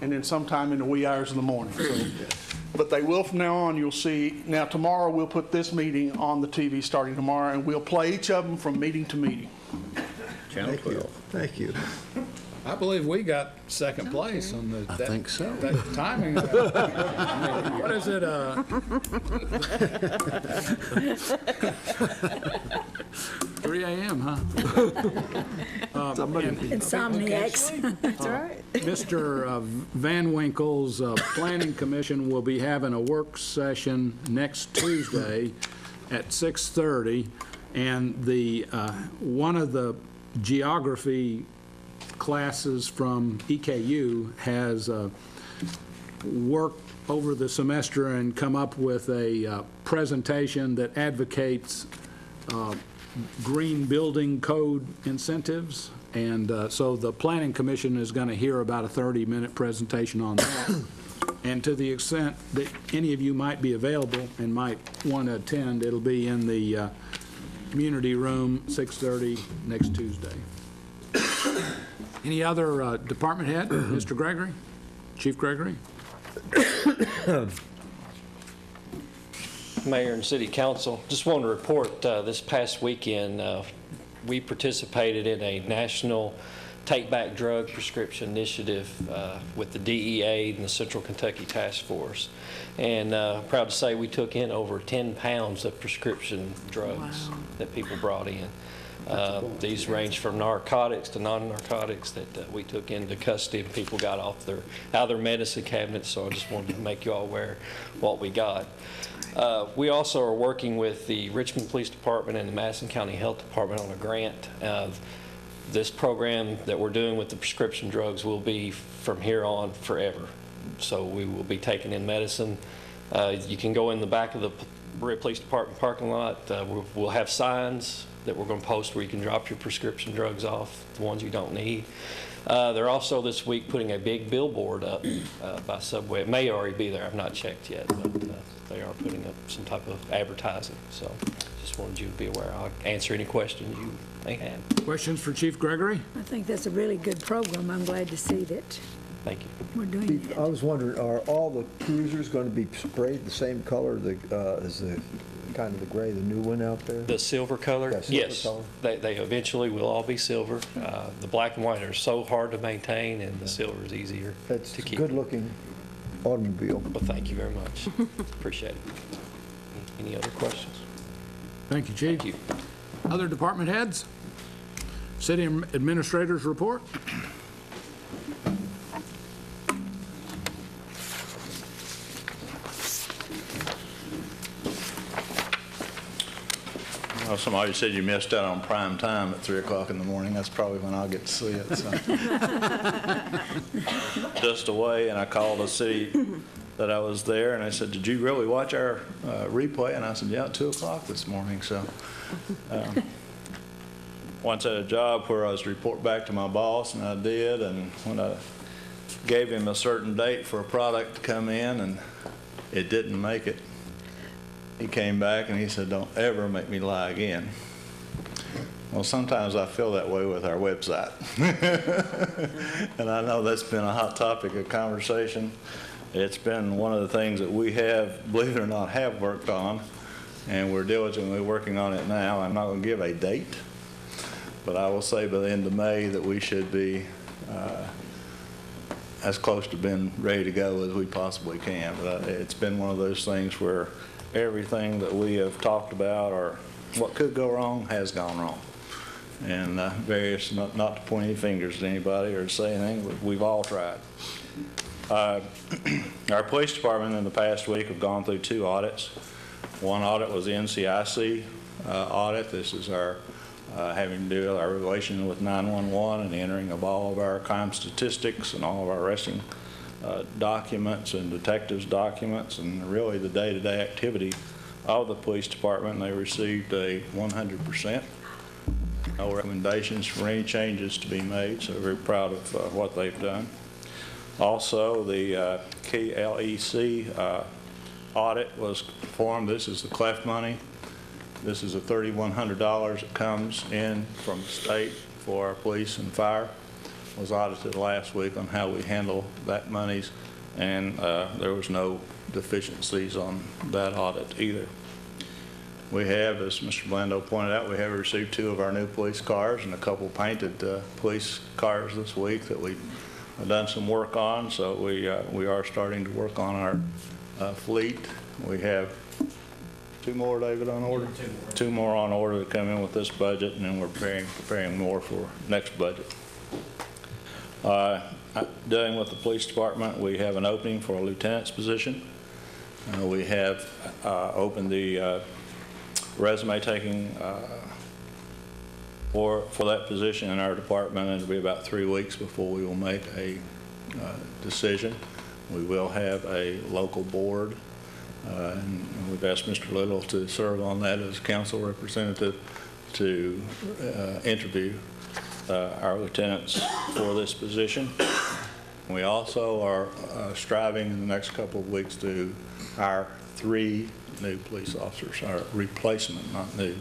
and then sometime in the wee hours of the morning. So, but they will from now on, you'll see. Now tomorrow, we'll put this meeting on the TV starting tomorrow, and we'll play each of them from meeting to meeting. Thank you. Thank you. I believe we got second place on the. I think so. That timing. What is it? 3 a.m., huh? Insomniacs. That's right. Mr. Van Winkle's Planning Commission will be having a work session next Tuesday at 6:30, and the one of the geography classes from EKU has worked over the semester and come up with a presentation that advocates green building code incentives. And so the Planning Commission is going to hear about a 30-minute presentation on that. And to the extent that any of you might be available and might want to attend, it'll be in the community room, 6:30 next Tuesday. Any other department head? Mr. Gregory? Chief Gregory? Mayor and City Council, just want to report this past weekend, we participated in a national Take Back Drug Prescription Initiative with the DEA and the Central Kentucky Task Force. And proud to say we took in over 10 pounds of prescription drugs that people brought in. These range from narcotics to non-narcotics that we took into custody and people got out of their medicine cabinets. So I just wanted to make you all aware what we got. We also are working with the Richmond Police Department and the Madison County Health Department on a grant. This program that we're doing with the prescription drugs will be from here on forever. So we will be taking in medicine. You can go in the back of the Berea Police Department parking lot. We'll have signs that we're going to post where you can drop your prescription drugs off, the ones you don't need. They're also this week putting a big billboard up by Subway. It may already be there. I've not checked yet, but they are putting up some type of advertising. So just wanted you to be aware. I'll answer any questions you may have. Questions for Chief Gregory? I think that's a really good program. I'm glad to see that Thank you. we're doing Chief, that. I was wondering, are all the cruisers going to be sprayed the same color as the kind of the gray, the new one out there? The silver color? Yeah, silver Yes. color. They eventually will all be silver. The black and white are so hard to maintain, and the silver is easier It's to a keep. good-looking automobile. Well, thank you very much. Appreciate it. Any other questions? Thank you, Chief. Thank you. Other department heads? City administrators report? Well, somebody said you missed out on prime time at 3 o'clock in the morning. That's probably when I'll get to see it. So. Just away, and I called the city that I was there, and I said, "Did you really watch our replay?" And I said, "Yeah, at 2 o'clock this morning." So once I had a job where I was to report back to my boss, and I did, and when I gave him a certain date for a product to come in, and it didn't make it, he came back and he said, "Don't ever make me lie again." Well, sometimes I feel that way with our website. And I know that's been a hot topic of conversation. It's been one of the things that we have, believe it or not, have worked on, and we're diligently working on it now. I'm not going to give a date, but I will say by the end of May that we should be as close to being ready to go as we possibly can. But it's been one of those things where everything that we have talked about or what could go wrong has gone wrong. And various, not to point any fingers at anybody or to say anything, but we've all tried. Our police department in the past week have gone through 2 audits. One audit was the NCIC audit. This is our having to do with our relation with 911 and entering of all of our crime statistics and all of our arresting documents and detectives' documents and really the day-to-day activity of the police department. They received a 100%. No recommendations for any changes to be made, so very proud of what they've done. Also, the KLEC audit was performed. This is the cleft money. This is the $3,100 that comes in from the state for our police and fire was audited last week on how we handle that monies, and there was no deficiencies on that audit either. We have, as Mr. Blando pointed out, we have received 2 of our new police cars and a couple painted police cars this week that we've done some work on. So we are starting to work on our fleet. We have 2 more, David, on order? 2 more on order to come in with this budget, and then we're preparing more for next budget. Dealing with the police department, we have an opening for a lieutenant's position. We have opened the resume taking for that position in our department, and it'll be about 3 weeks before we will make a decision. We will have a local board, and we've asked Mr. Little to serve on that as council representative to interview our lieutenants for this position. We also are striving in the next couple of weeks to hire 3 new police officers, or replacement, not new,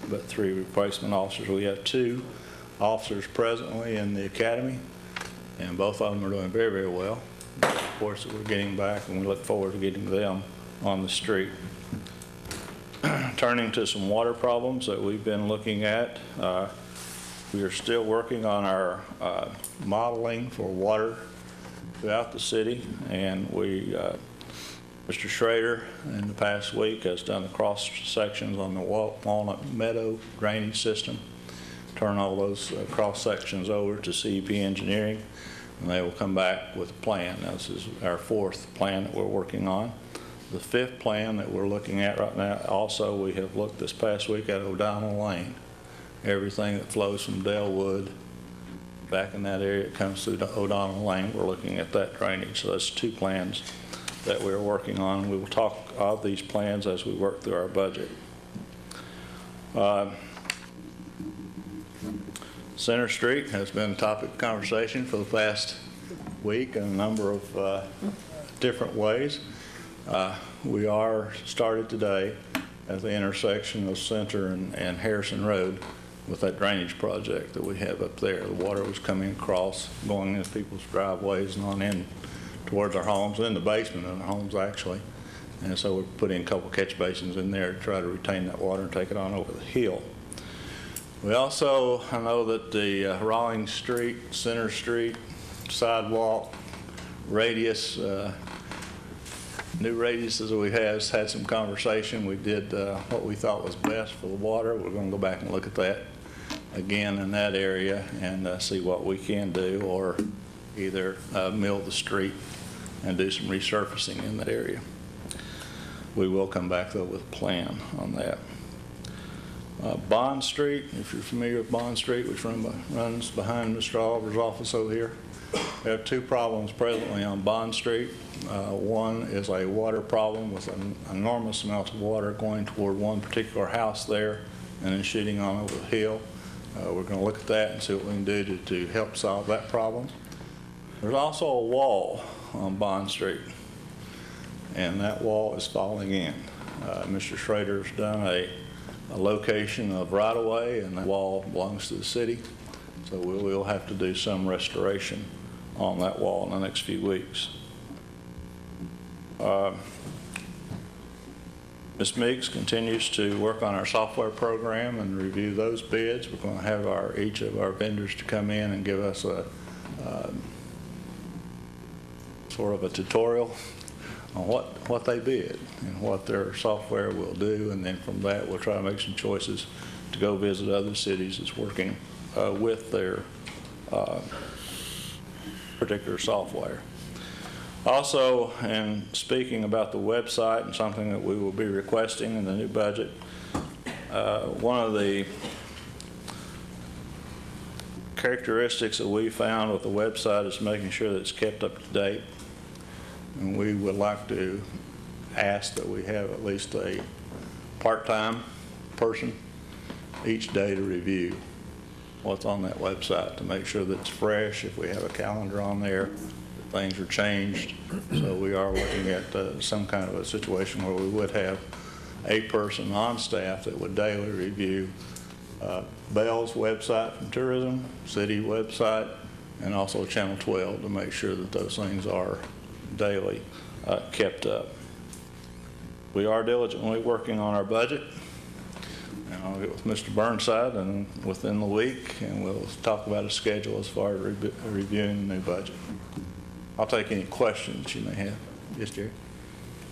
but 3 replacement officers. We have 2 officers presently in the academy, and both of them are doing very, very well. Of course, we're getting back, and we look forward to getting them on the street. Turning to some water problems that we've been looking at, we are still working on our modeling for water throughout the city, and Mr. Schrader in the past week has done the cross sections on the Walnut Meadow drainage system. Turn all those cross sections over to CEP Engineering, and they will come back with a plan. Now, this is our 4th plan that we're working on. The 5th plan that we're looking at right now, also we have looked this past week at O'Donnell Lane. Everything that flows from Dellwood back in that area, it comes through O'Donnell Lane. We're looking at that drainage. So that's 2 plans that we're working on. We will talk of these plans as we work through our budget. Center Street has been a topic of conversation for the past week in a number of different ways. We are started today at the intersection of Center and Harrison Road with that drainage project that we have up there. The water was coming across, going into people's driveways and on in towards our homes, in the basement of our homes actually. And so we're putting a couple catch basins in there to try to retain that water and take it on over the hill. We also, I know that the Rawlings Street, Center Street, sidewalk, radius, new radiuses that we have had some conversation. We did what we thought was best for the water. We're going to go back and look at that again in that area and see what we can do, or either mill the street and do some resurfacing in that area. We will come back though with a plan on that. Bond Street, if you're familiar with Bond Street, which runs behind Mr. Oliver's office over here. We have 2 problems presently on Bond Street. One is a water problem with an enormous amount of water going toward one particular house there and then shooting on over the hill. We're going to look at that and see what we can do to help solve that problem. There's also a wall on Bond Street, and that wall is falling in. Mr. Schrader's done a location of right-of-way, and the wall belongs to the city, so we will have to do some restoration on that wall in the next few weeks. Ms. Meigs continues to work on our software program and review those bids. We're going to have each of our vendors to come in and give us a sort of a tutorial on what they bid and what their software will do, and then from that we'll try to make some choices to go visit other cities that's working with their particular software. Also, and speaking about the website and something that we will be requesting in the new budget, one of the characteristics that we found with the website is making sure that it's kept up to date. And we would like to ask that we have at least a part-time person each day to review what's on that website to make sure that it's fresh. If we have a calendar on there, that things are changed. So we are looking at some kind of a situation where we would have a person on staff that would daily review Bell's website from tourism, city website, and also Channel 12 to make sure that those things are daily kept up. We are diligently working on our budget, and I'll get with Mr. Burnside and within the week, and we'll talk about a schedule as far as reviewing the new budget. I'll take any questions you may have. Yes, Jerry?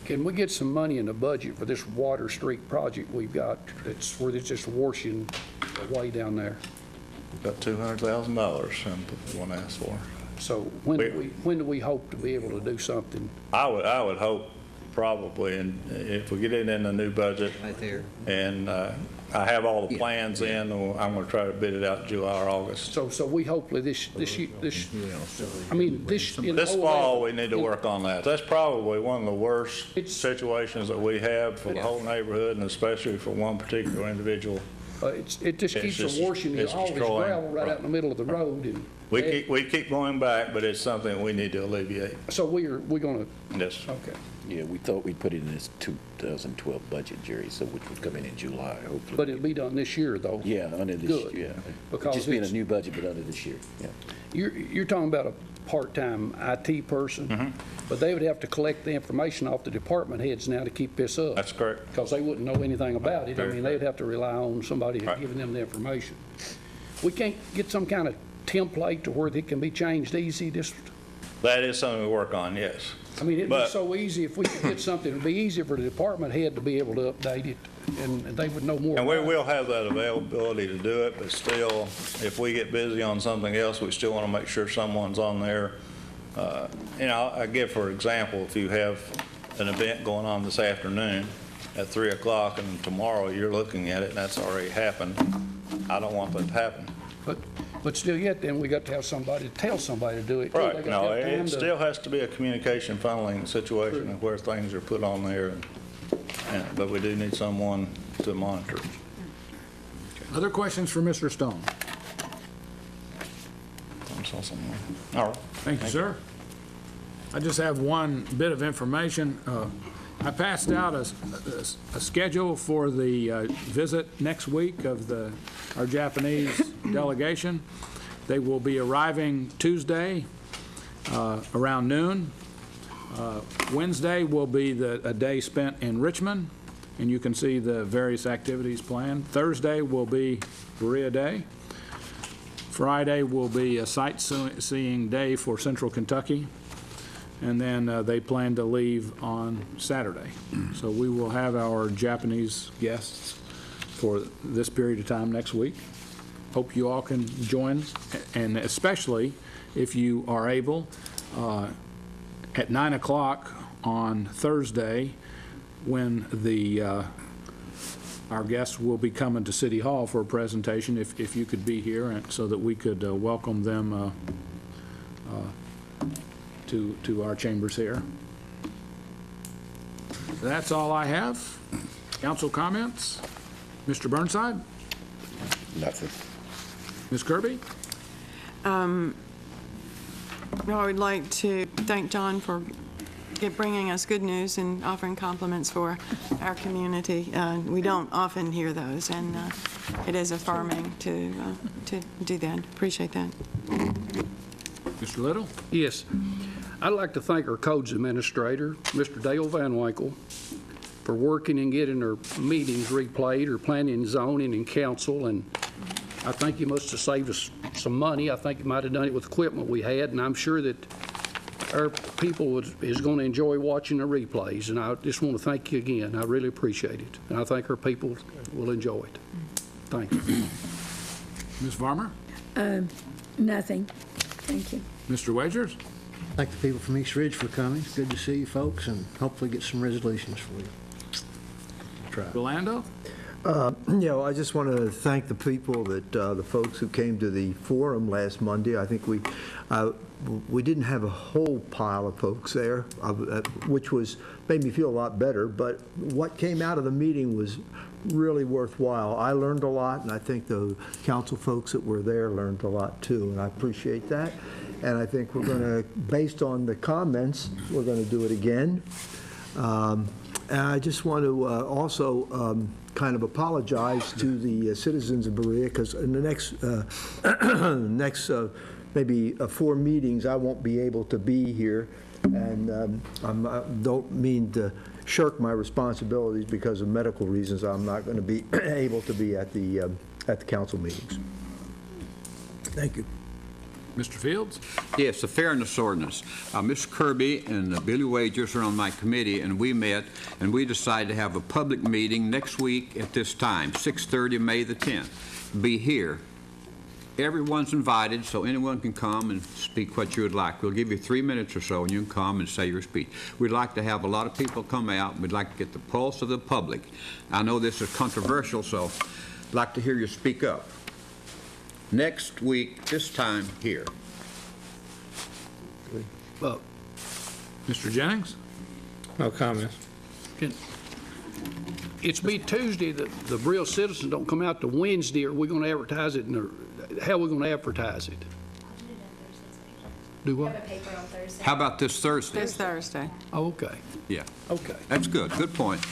Can we get some money in the budget for this Water Street project we've got? It's where it's just washing way down there. Got $200,000 one asked for. So when do we hope to be able to do something? I would hope probably, and if we get it in the new budget. Right there. And I have all the plans in, I'm going to try to bid it out in July or August. So we hopefully this This fall, we need to work on that. That's probably one of the worst situations that we have for the whole neighborhood, and especially for one particular individual. It just keeps washing all this gravel right out in the middle of the road. And we keep going back, but it's something we need to alleviate. So we're going to. Yes. Okay. Yeah, we thought we'd put it in this 2012 budget, Jerry, so which would come in July, hopefully. But it'll be done this year, though. Yeah, under this, Good. yeah. Because Just being a new budget, but under this year, yeah. You're talking about a part-time IT person, but they would have to collect the information off the department heads now to keep this up. That's correct. Because they wouldn't know anything about it. I mean, they'd have to rely on somebody Right. giving them the information. We can't get some kind of template to where it can be changed easy, just, That is something we work on, yes. I mean, it'd be But- so easy if we could get something, it'd be easier for the department head to be able to update it, and they would know more. And we about it. will have that availability to do it, but still, if we get busy on something else, we still want to make sure someone's on there. I give, for example, if you have an event going on this afternoon at 3 o'clock and tomorrow you're looking at it and that's already happened, I don't want that to happen. But still yet, then we got to have somebody to tell somebody to do it. They Right, got no, to have time it to- still has to be a communication funneling situation True. of where things are put on there, but we do need someone to monitor. Other questions for Mr. Stone? I saw someone. All right. Thank you, sir. I just have one bit of information. I passed out a schedule for the visit next week of our Japanese delegation. They will be arriving Tuesday around noon. Wednesday will be a day spent in Richmond, and you can see the various activities planned. Thursday will be Berea Day. Friday will be a sightseeing day for Central Kentucky, and then they plan to leave on Saturday. So we will have our Japanese guests for this period of time next week. Hope you all can join, and especially if you are able, at 9 o'clock on Thursday, when our guests will be coming to City Hall for a presentation, if you could be here, and so that we could welcome them to our chambers here. That's all I have. Council comments? Mr. Burnside? Nothing. Ms. Kirby? I would like to thank John for bringing us good news and offering compliments for our community. We don't often hear those, and it is affirming to do that. Appreciate that. Mr. Little? Yes. I'd like to thank our codes administrator, Mr. Dale Van Winkle, for working and getting our meetings replayed, or planning and zoning and council, and I think he must have saved us some money. I think he might have done it with equipment we had, and I'm sure that our people is going to enjoy watching the replays, and I just want to thank you again. I really appreciate it, and I think our people will enjoy it. Thank you. Ms. Varmer? Nothing. Thank you. Mr. Wagers? Thank the people from East Ridge for coming. It's good to see you folks, and hopefully get some resolutions for you. Try. Rolando? I just want to thank the people the folks who came to the forum last Monday. I think we didn't have a whole pile of folks there, which made me feel a lot better, but what came out of the meeting was really worthwhile. I learned a lot, and I think the council folks that were there learned a lot too, and I appreciate that. And I think we're going to, based on the comments, we're going to do it again. And I just want to also kind of apologize to the citizens of Berea, because in the next maybe 4 meetings, I won't be able to be here, and I don't mean to shirk my responsibilities because of medical reasons. I'm not going to be able to be at the council meetings. Thank you. Mr. Fields? Yes, the fairness ordinance. Ms. Kirby and Billy Wagers are on my committee, and we met, and we decided to have a public meeting next week at this time, 6:30, May the 10th. Be here. Everyone's invited, so anyone can come and speak what you would like. We'll give you 3 minutes or so, and you can come and say your speech. We'd like to have a lot of people come out. We'd like to get the pulse of the public. I know this is controversial, so I'd like to hear you speak up. Next week, this time here. Mr. Jennings? No comments. It's be Tuesday that the real citizens don't come out to Wednesday. Are we going to advertise it? How are we going to advertise it? Do what? How about this Thursday? This Thursday. Oh, okay. Yeah. Okay. That's good. Good point.